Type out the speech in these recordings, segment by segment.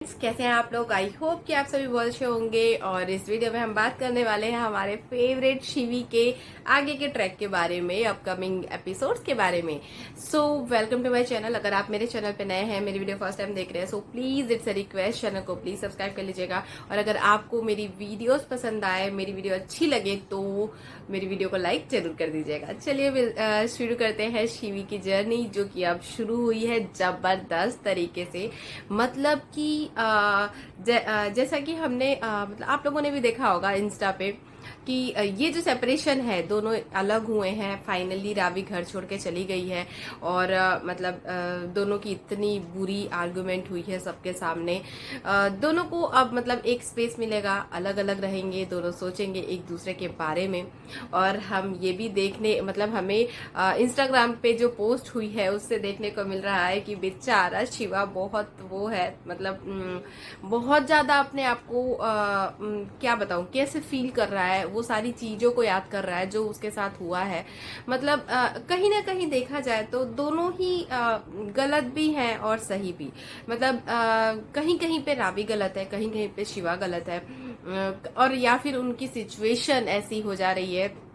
कैसे हैं आप लोग। आई होप कि आप सभी बहुत अच्छे होंगे। और इस वीडियो में हम बात करने वाले हैं हमारे फेवरेट शिवी के आगे के ट्रैक के बारे में, अपकमिंग एपिसोड्स के बारे में। So welcome to my channel. अगर आप मेरे चैनल पे नए हैं, मेरी वीडियो फर्स्ट टाइम देख रहे हैं, so please it's a request, channel को प्लीज सब्सक्राइब कर लीजिएगा। और अगर आपको मेरी वीडियोस पसंद आए, मेरी वीडियो अच्छी लगे, तो मेरी वीडियो को लाइक जरूर कर दीजिएगा। चलिए शुरू करते हैं शिवी की जर्नी, जो कि अब शुरू हुई है जबरदस्त तरीके से। मतलब कि जैसा कि हमने मतलब आप लोगों ने भी देखा होगा इंस्टा पे कि ये जो सेपरेशन है, दोनों अलग हुए हैं। फाइनली रावी घर छोड़ के चली गई है और मतलब दोनों की इतनी बुरी आर्गुमेंट हुई है सबके सामने। दोनों को अब मतलब एक स्पेस मिलेगा, अलग अलग रहेंगे, दोनों सोचेंगे एक दूसरे के बारे में। और हम ये भी देखने मतलब हमें इंस्टाग्राम पे जो पोस्ट हुई है उससे देखने को मिल रहा है कि बेचारा शिवा बहुत वो है, मतलब बहुत ज्यादा अपने आप को क्या बताऊं कैसे फील कर रहा है, वो सारी चीजों को याद कर रहा है जो उसके साथ हुआ है। मतलब कहीं ना कहीं देखा जाए तो दोनों ही गलत भी हैं और सही भी। मतलब कहीं कहीं पे रावी गलत है, कहीं कहीं पे शिवा गलत है। और या फिर उनकी सिचुएशन ऐसी हो जा रही है।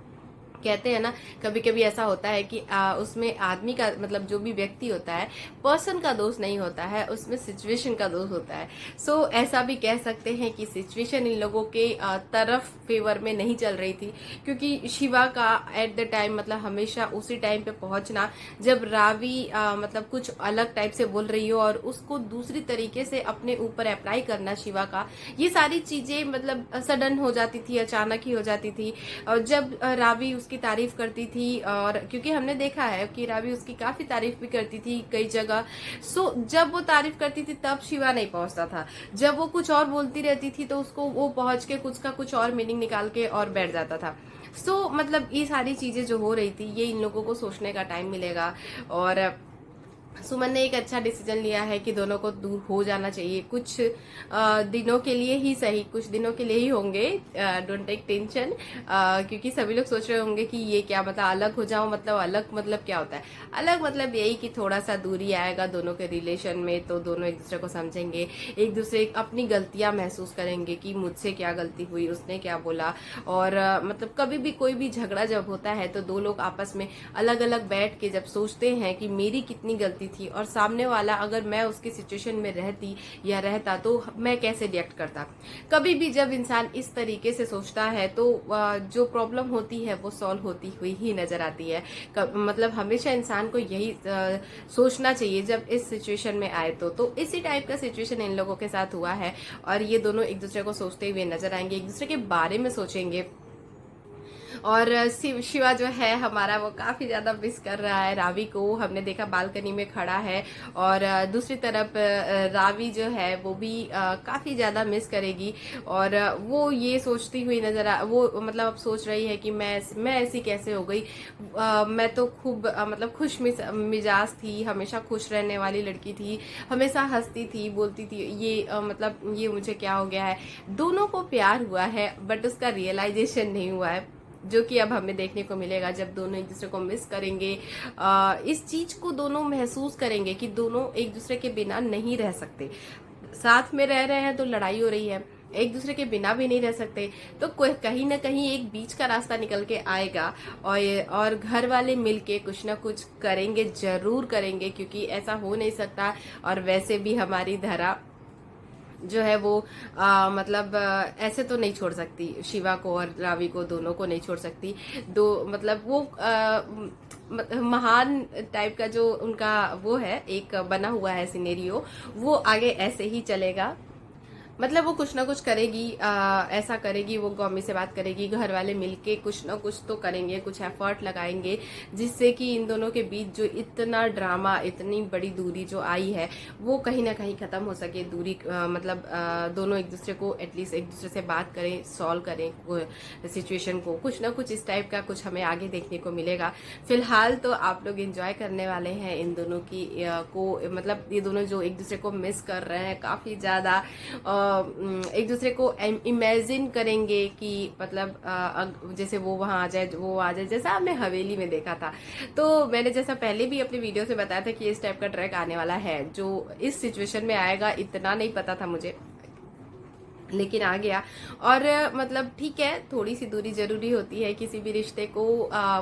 कहते हैं ना, कभी कभी ऐसा होता है कि उसमें आदमी का मतलब जो भी व्यक्ति होता है, पर्सन का दोष नहीं होता है, उसमें सिचुएशन का दोष होता है। सो ऐसा भी कह सकते हैं कि सिचुएशन इन लोगों के तरफ फेवर में नहीं चल रही थी। क्योंकि शिवा का एट द टाइम मतलब हमेशा उसी टाइम पे पहुंचना जब रावी मतलब कुछ अलग टाइप से बोल रही हो और उसको दूसरी तरीके से अपने ऊपर अप्लाई करना शिवा का, ये सारी चीजें मतलब सडन हो जाती थी, अचानक ही हो जाती थी। और जब रावी उसकी तारीफ करती थी, और क्योंकि हमने देखा है कि रावी उसकी काफी तारीफ भी करती थी कई जगह। सो जब वो तारीफ करती थी तब शिवा नहीं पहुंचता था। जब वो कुछ और बोलती रहती थी तो उसको वो पहुंच के कुछ का कुछ और मीनिंग निकाल के और बैठ जाता था। सो मतलब ये सारी चीजें जो हो रही थी, ये इन लोगों को सोचने का टाइम मिलेगा। और सुमन ने एक अच्छा डिसीजन लिया है कि दोनों को दूर हो जाना चाहिए। कुछ दिनों के लिए ही सही, कुछ दिनों के लिए ही होंगे, डोंट टेक टेंशन। क्योंकि सभी लोग सोच रहे होंगे कि ये क्या मतलब अलग हो जाओ, मतलब अलग मतलब क्या होता है। अलग मतलब यही कि थोड़ा सा दूरी आएगा दोनों के रिलेशन में, तो दोनों एक दूसरे को समझेंगे, एक दूसरे अपनी गलतियां महसूस करेंगे कि मुझसे क्या गलती हुई, उसने क्या बोला। और मतलब कभी भी कोई भी झगड़ा जब होता है तो दो लोग आपस में अलग अलग बैठ के जब सोचते हैं कि मेरी कितनी गलती थी और सामने वाला अगर मैं उसकी सिचुएशन में रहती या रहता तो मैं कैसे रिएक्ट करता। कभी भी जब इंसान इस तरीके से सोचता है तो जो प्रॉब्लम होती है वो सॉल्व होती हुई ही नजर आती है। मतलब हमेशा इंसान को यही सोचना चाहिए जब इस सिचुएशन में आए तो इसी टाइप का सिचुएशन इन लोगों के साथ हुआ है। और ये दोनों एक दूसरे को सोचते हुए नजर आएंगे, एक दूसरे के बारे में सोचेंगे। और शिवा जो है हमारा, वो काफी ज्यादा मिस कर रहा है रावी को। हमने देखा बालकनी में खड़ा है। और दूसरी तरफ रावी जो है वो भी काफी ज्यादा मिस करेगी। और वो ये सोचती हुई वो मतलब अब सोच रही है कि मैं ऐसी कैसे हो गई। मैं तो खूब मतलब खुश मिजाज थी, हमेशा खुश रहने वाली लड़की थी, हमेशा हंसती थी, बोलती थी। ये मतलब ये मुझे क्या हो गया है। दोनों को प्यार हुआ है बट उसका रियलाइजेशन नहीं हुआ है, जो कि अब हमें देखने को मिलेगा जब दोनों एक दूसरे को मिस करेंगे। इस चीज को दोनों महसूस करेंगे कि दोनों एक दूसरे के बिना नहीं रह सकते। साथ में रह रहे हैं तो लड़ाई हो रही है, एक दूसरे के बिना भी नहीं रह सकते। तो कहीं ना कहीं एक बीच का रास्ता निकल के आएगा। और घर वाले मिलके कुछ ना कुछ करेंगे, जरूर करेंगे, क्योंकि ऐसा हो नहीं सकता। और वैसे भी हमारी धरा जो है वो मतलब ऐसे तो नहीं छोड़ सकती, शिवा को और रावी को दोनों को नहीं छोड़ सकती। दो मतलब वो महान टाइप का जो उनका वो है, एक बना हुआ है सिनेरियो, वो आगे ऐसे ही चलेगा। मतलब वो कुछ ना कुछ करेगी, ऐसा करेगी, वो गौमी से बात करेगी, घर वाले मिलके कुछ ना कुछ तो करेंगे, कुछ एफर्ट लगाएंगे, जिससे कि इन दोनों के बीच जो इतना ड्रामा, इतनी बड़ी दूरी जो आई है, वो कहीं ना कहीं खत्म हो सके। दूरी मतलब दोनों एक दूसरे को एटलीस्ट एक दूसरे से बात करें, सॉल्व करें सिचुएशन को। कुछ ना कुछ इस टाइप का कुछ हमें आगे देखने को मिलेगा। फिलहाल तो आप लोग एंजॉय करने वाले हैं इन दोनों की को, मतलब ये दोनों जो एक दूसरे को मिस कर रहे हैं काफी ज्यादा। एक दूसरे को इमेजिन करेंगे कि मतलब जैसे वो वहां आ जाए, वो आ जाए, जैसा आपने हवेली में देखा था। तो मैंने जैसा पहले भी अपनी वीडियो से बताया था कि इस टाइप का ट्रैक आने वाला है, जो इस सिचुएशन में आएगा इतना नहीं पता था मुझे, लेकिन आ गया। और मतलब ठीक है, थोड़ी सी दूरी जरूरी होती है किसी भी रिश्ते को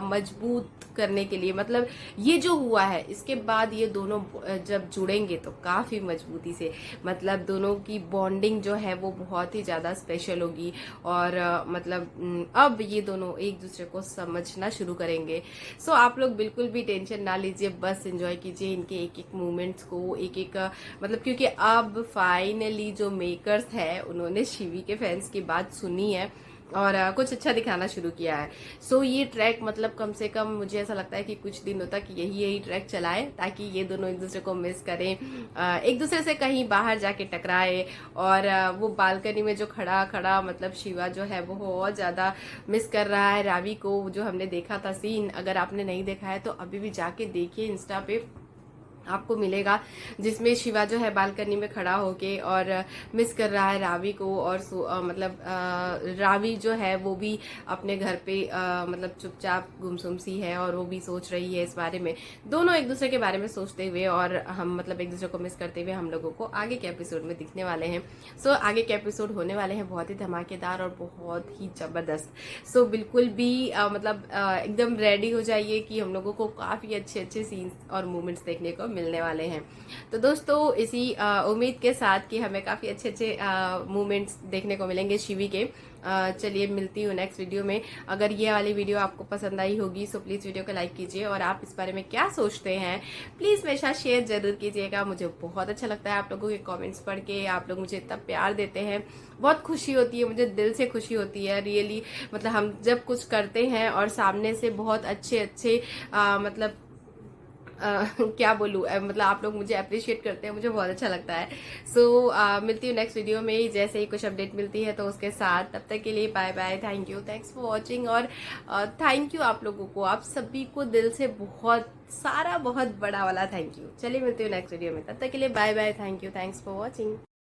मजबूत करने के लिए। मतलब ये जो हुआ है, इसके बाद ये दोनों जब जुड़ेंगे तो काफी मजबूती से, मतलब दोनों की बॉन्डिंग जो है वो बहुत ही ज्यादा स्पेशल होगी। और मतलब अब ये दोनों एक दूसरे को समझना शुरू करेंगे। सो आप लोग बिल्कुल भी टेंशन ना लीजिए, बस एंजॉय कीजिए इनके एक एक मोमेंट्स को, एक एक मतलब, क्योंकि अब फाइनली जो मेकर्स है उन्होंने शिवी के फैंस की बात सुनी है और कुछ अच्छा दिखाना शुरू किया है। सो ये ट्रैक मतलब कम से कम मुझे ऐसा लगता है कि कुछ दिनों तक यही ट्रैक चलाए, ताकि ये दोनों एक दूसरे को मिस करें, एक दूसरे से कहीं बाहर जाके टकराए। और वो बालकनी में जो खड़ा खड़ा मतलब शिवा जो है वो बहुत ज्यादा मिस कर रहा है रावी को। जो हमने देखा था सीन, अगर आपने नहीं देखा है तो अभी भी जाके देखिए, इंस्टा पे आपको मिलेगा, जिसमें शिवा जो है बालकनी में खड़ा होके और मिस कर रहा है रावी को। और मतलब रावी जो है वो भी अपने घर पे मतलब चुपचाप गुमसुम सी है, और वो भी सोच रही है इस बारे में। दोनों एक दूसरे के बारे में सोचते हुए और हम मतलब एक दूसरे को मिस करते हुए हम लोगों को आगे के एपिसोड में दिखने वाले हैं। सो आगे के एपिसोड होने वाले हैं बहुत ही धमाकेदार और बहुत ही जबरदस्त। सो बिल्कुल भी मतलब एकदम रेडी हो जाइए कि हम लोगों को काफी अच्छे अच्छे सीन्स और मोमेंट्स देखने को मिलने वाले हैं। तो दोस्तों इसी उम्मीद के साथ कि हमें काफी अच्छे अच्छे मोमेंट्स देखने को मिलेंगे शिवी के। चलिए मिलती हूँ नेक्स्ट वीडियो में। अगर ये वाली वीडियो आपको पसंद आई होगी सो प्लीज वीडियो को लाइक कीजिए, और आप इस बारे में क्या सोचते हैं प्लीज मेरे साथ शेयर जरूर कीजिएगा। मुझे बहुत अच्छा लगता है आप लोगों के कमेंट्स पढ़ के, आप लोग मुझे इतना प्यार देते हैं, बहुत खुशी होती है, मुझे दिल से खुशी होती है रियली। मतलब हम जब कुछ करते हैं और सामने से बहुत अच्छे अच्छे मतलब क्या बोलूँ, मतलब आप लोग मुझे अप्रिशिएट करते हैं, मुझे बहुत अच्छा लगता है। सो मिलती हूँ नेक्स्ट वीडियो में जैसे ही कुछ अपडेट मिलती है तो उसके साथ। तब तक के लिए bye bye, thank you, thanks for watching. और थैंक यू आप लोगों को, आप सभी को दिल से बहुत सारा बहुत बड़ा वाला थैंक यू। चलिए मिलती हूँ नेक्स्ट वीडियो में, तब तक के लिए bye bye, thank you, thanks for watching.